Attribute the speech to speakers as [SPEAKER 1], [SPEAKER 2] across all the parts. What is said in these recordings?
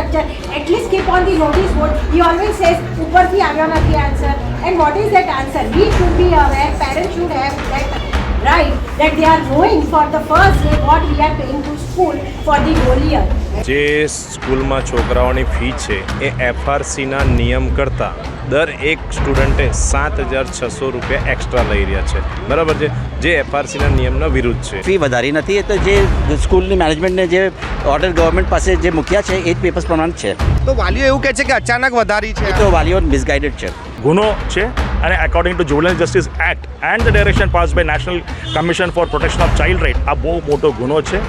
[SPEAKER 1] structure. At least keep on the notice board. He always says, "Upparthi આવ્યો નથી answer." And what is that answer? We should be aware. Parents should have that right that they are knowing for the first day what we are paying to school for the whole year.
[SPEAKER 2] જે સ્કૂલમાં છોકરાઓની fee છે એ એફઆરસીના નિયમ કરતાં દર એક સ્ટુડન્ટે 7,600 રૂપિયા extra લઈ રહ્યા છે, બરાબર છે, જે એફઆરસીના નિયમના વિરુદ્ધ છે.
[SPEAKER 3] ફી વધારી નથી, એ તો જે સ્કૂલની મેનેજમેન્ટને જે ઓર્ડર ગવર્મેન્ટ પાસે જે મૂક્યા છે એ જ પેપર્સ પ્રમાણે છે.
[SPEAKER 4] તો વાલીઓ એવું કહે છે કે અચાનક વધારી છે.
[SPEAKER 3] એ તો વાલીઓ મિસગાઈડેડ છે.
[SPEAKER 5] ગુનો છે અને according to juvenile justice act and the direction pass by national commission for protection of child right આ બહુ મોટો ગુનો છે.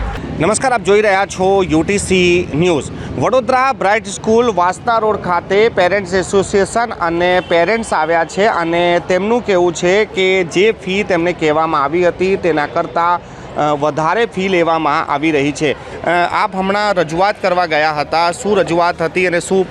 [SPEAKER 4] નમસ્કાર, આપ જોઈ રહ્યા છો UTC news. Vadodara Bright School વાસ્તા રોડ ખાતે પેરેન્ટ્સ એસોસિએશન અને પેરેન્ટ્સ આવ્યા છે અને તેમનું કહેવું છે કે જે ફી તેમને કહેવામાં આવી હતી તેના કરતાં વધારે ફી લેવામાં આવી રહી છે. આપ હમણાં રજૂઆત કરવા ગયા હતા, શું રજૂઆત હતી અને શું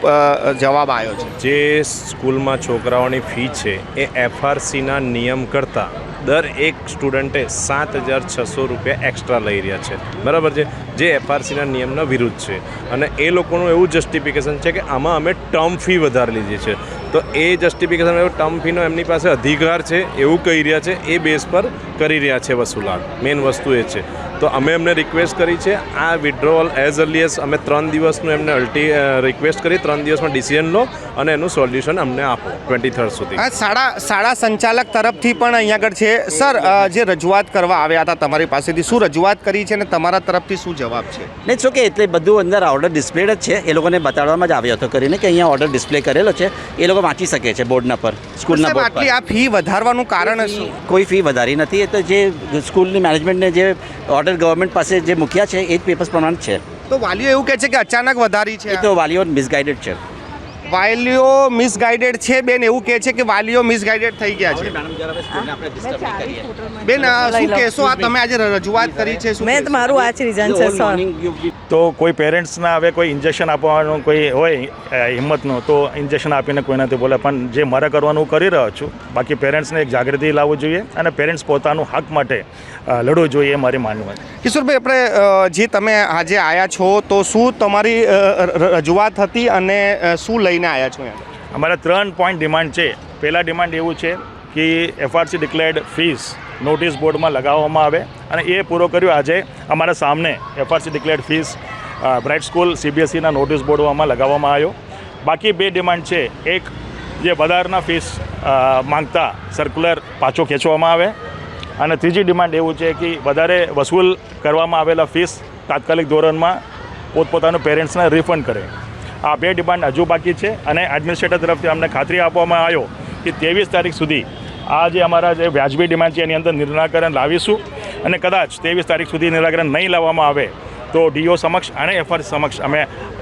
[SPEAKER 4] જવાબ આવ્યો છે?
[SPEAKER 2] જે સ્કૂલમાં છોકરાઓની ફી છે એ એફઆરસીના નિયમ કરતાં દર એક સ્ટુડન્ટે 7,600 રૂપિયા એક્સ્ટ્રા લઈ રહ્યા છે, બરાબર છે, જે એફઆરસીના નિયમના વિરુદ્ધ છે. અને એ લોકોનું એવું જસ્ટિફિકેશન છે કે આમાં અમે ટર્મ ફી વધારે લીધી છે. તો એ જસ્ટિફિકેશન એવું ટર્મ ફીનો એમની પાસે અધિકાર છે એવું કહી રહ્યા છે, એ બેઝ પર કરી રહ્યા છે વસૂલાત. મેઇન વસ્તુ એ છે. તો અમે એમને રિક્વેસ્ટ કરી છે આ વિડ્રોવલ એઝ અર્લીએસ્ટ અમે 3 દિવસનું એમને રિક્વેસ્ટ કરી 3 દિવસમાં ડિસિઝન લો અને એનું સોલ્યુશન અમને આપો 23rd સુધી.
[SPEAKER 4] શાળા સંચાલક તરફથી પણ અહીંયા આગળ છે. સર, જે રજૂઆત કરવા આવ્યા હતા તમારી પાસેથી શું રજૂઆત કરી છે અને તમારા તરફથી શું જવાબ છે?
[SPEAKER 3] નહીં શું કે એટલે બધું અંદર ઓર્ડર ડિસ્પ્લેડ જ છે. એ લોકોને બતાડવામાં જ આવ્યો હતો કરીને કે અહીંયા ઓર્ડર ડિસ્પ્લે કરેલો છે, એ લોકો વાંચી શકે છે બોર્ડના પર, સ્કૂલના બોર્ડ પર.
[SPEAKER 4] આ ફી વધારવાનું કારણ શું?
[SPEAKER 3] કોઈ ફી વધારી નથી, એ તો જે સ્કૂલની મેનેજમેન્ટને જે ઓર્ડર ગવર્મેન્ટ પાસે જે મૂક્યા છે એ જ પેપર્સ પ્રમાણે છે.
[SPEAKER 4] તો વાલીઓ એવું કહે છે કે અચાનક વધારી છે.
[SPEAKER 3] એ તો વાલીઓ મિસગાઈડેડ છે.
[SPEAKER 4] વાલીઓ મિસગાઈડેડ છે બેન, એવું કહે છે કે વાલીઓ મિસગાઈડેડ થઈ ગયા છે. બેન, શું કહેશો? આ તમે આજે રજૂઆત કરી છે,
[SPEAKER 6] મેં તમારું આ જ રીઝન છે સર.
[SPEAKER 5] તો કોઈ પેરેન્ટ્સના હવે કોઈ ઇન્જેક્શન આપવાનું કોઈ હોય હિંમતનું તો ઇન્જેક્શન આપીને કોઈ નથી બોલે, પણ જે મારે કરવાનું કરી રહ્યો છું. બાકી પેરેન્ટ્સને એક જાગૃતિ લાવવું જોઈએ અને પેરેન્ટ્સ પોતાનું હક માટે લડવું જોઈએ, એ મારી માનવું છે.
[SPEAKER 4] કિશોરભાઈ, આપણે જે તમે આજે આવ્યા છો તો શું તમારી રજૂઆત હતી અને શું લઈને આવ્યા છો?
[SPEAKER 5] અમારા 3 પોઈન્ટ ડિમાન્ડ છે. પહેલા ડિમાન્ડ એવું છે કે એફઆરસી ડિક્લેર્ડ ફીસ નોટિસ બોર્ડમાં લગાવવામાં આવે અને એ પૂરો કર્યો. આજે અમારા સામને FRC declared fees Bright School સીબીએસઈના નોટિસ બોર્ડમાં લગાવવામાં આવ્યો. બાકી 2 ડિમાન્ડ છે. એક, જે વધારના ફીસ માંગતા સર્ક્યુલર પાછો ખેંચવામાં આવે અને ત્રીજી ડિમાન્ડ એવું છે કે વધારે વસૂલ કરવામાં આવેલા ફીસ તાત્કાલિક ધોરણમાં પોતપોતાનું પેરેન્ટ્સને રિફંડ કરે. આ 2 ડિમાન્ડ હજુ બાકી છે અને એડમિનિસ્ટ્રેટર તરફથી અમને ખાતરી આપવામાં આવ્યો કે 23 તારીખ સુધી આ જે અમારા જે વ્યાજબી ડિમાન્ડ છે એની અંદર નિરાકરણ લાવીશું અને કદાચ 23 તારીખ સુધી નિરાકરણ નહીં લાવવામાં આવે તો ડીઓ સમક્ષ અને એફઆરસી સમક્ષ અમે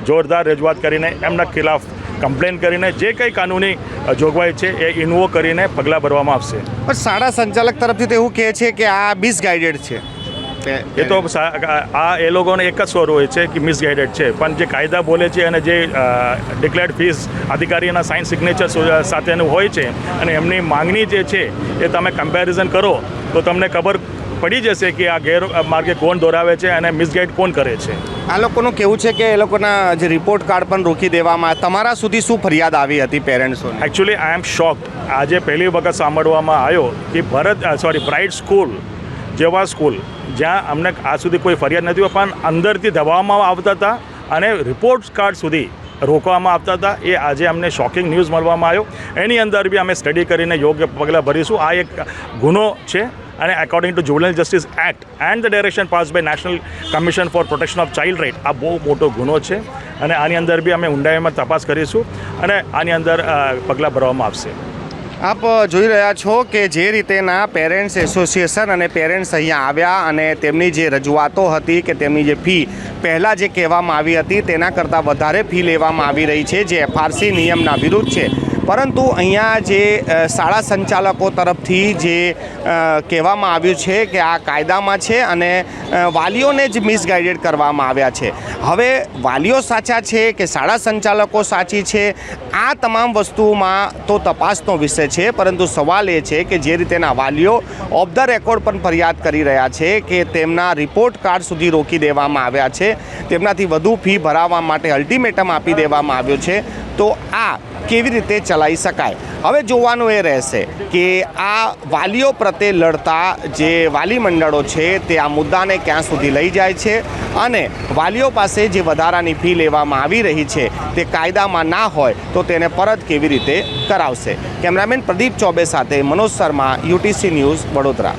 [SPEAKER 5] જોરદાર રજૂઆત કરીને એમના ખિલાફ કમ્પ્લેન કરીને જે કંઈ કાનૂની જોગવાઈ છે એ ઇન્વોક કરીને પગલાં ભરવામાં આવશે.
[SPEAKER 4] પણ શાળા સંચાલક તરફથી તો એવું કહે છે કે આ મિસગાઈડેડ છે.
[SPEAKER 5] એ તો આ એ લોકોને એક જ સ્વર હોય છે કે મિસગાઈડેડ છે, પણ જે કાયદા બોલે છે અને જે ડિક્લેર્ડ ફીસ અધિકારીના સાઇન સિગ્નેચર સાથેનું હોય છે અને એમની માંગણી જે છે એ તમે કમ્પેરિઝન કરો તો તમને ખબર પડી જશે કે આ ગેરમાર્ગે કોણ દોરાવે છે અને મિસગાઈડ કોણ કરે છે.
[SPEAKER 4] આ લોકોનું કહેવું છે કે એ લોકોના જે રિપોર્ટ કાર્ડ પણ રોકી દેવામાં. તમારા સુધી શું ફરિયાદ આવી હતી પેરેન્ટ્સોને?
[SPEAKER 5] એકચ્યુઅલી આઈ એમ શોક્ડ. આજે પહેલી વખત સાંભળવામાં આવ્યો કે બ્રાઇટ સ્કૂલ જેવા સ્કૂલ જ્યાં અમને આજ સુધી કોઈ ફરિયાદ નથી હોય પણ અંદરથી દબાવવામાં આવતા હતા અને રિપોર્ટ કાર્ડ સુધી રોકવામાં આવતા હતા. એ આજે અમને શોકિંગ ન્યૂઝ મળવામાં આવ્યો. એની અંદર બી અમે સ્ટડી કરીને યોગ્ય પગલાં ભરીશું. આ એક ગુનો છે અને according to juvenile justice act and the direction pass by national commission for protection of child right આ બહુ મોટો ગુનો છે અને આની અંદર બી અમે ઊંડાઈમાં તપાસ કરીશું અને આની અંદર પગલાં ભરવામાં આવશે.
[SPEAKER 4] આપ જોઈ રહ્યા છો કે જે રીતેના પેરેન્ટ્સ એસોસિએશન અને પેરેન્ટ્સ અહીંયા આવ્યા અને તેમની જે રજૂઆતો હતી કે તેમની જે ફી પહેલાં જે કહેવામાં આવી હતી તેના કરતાં વધારે ફી લેવામાં આવી રહી છે, જે એફઆરસી નિયમના વિરુદ્ધ છે. પરંતુ અહીંયા જે શાળા સંચાલકો તરફથી જે કહેવામાં આવ્યું છે કે આ કાયદામાં છે અને વાલીઓને જ મિસગાઈડેડ કરવામાં આવ્યા છે. હવે વાલીઓ સાચા છે કે શાળા સંચાલકો સાચી છે, આ તમામ વસ્તુમાં તો તપાસનો વિષય છે, પરંતુ સવાલ એ છે કે જે રીતેના વાલીઓ ઓફ ધ રેકોર્ડ પણ ફરિયાદ કરી રહ્યા છે કે તેમના રિપોર્ટ કાર્ડ સુધી રોકી દેવામાં આવ્યા છે, તેમનાથી વધુ ફી ભરાવવા માટે અલ્ટિમેટમ આપી દેવામાં આવ્યો છે, તો આ કેવી રીતે ચલાવી શકાય? હવે જોવાનું એ રહેશે કે આ વાલીઓ પ્રત્યે લડતા જે વાલી મંડળો છે તે આ મુદ્દાને ક્યાં સુધી લઈ જાય છે અને વાલીઓ પાસે જે વધારાની ફી લેવામાં આવી રહી છે તે કાયદામાં ના હોય તો તેને પરત કેવી રીતે કરાવશે? કેમેરામેન પ્રદીપ ચોબે સાથે મનોજ શર્મા, UTC ન્યૂઝ, વડોદરા.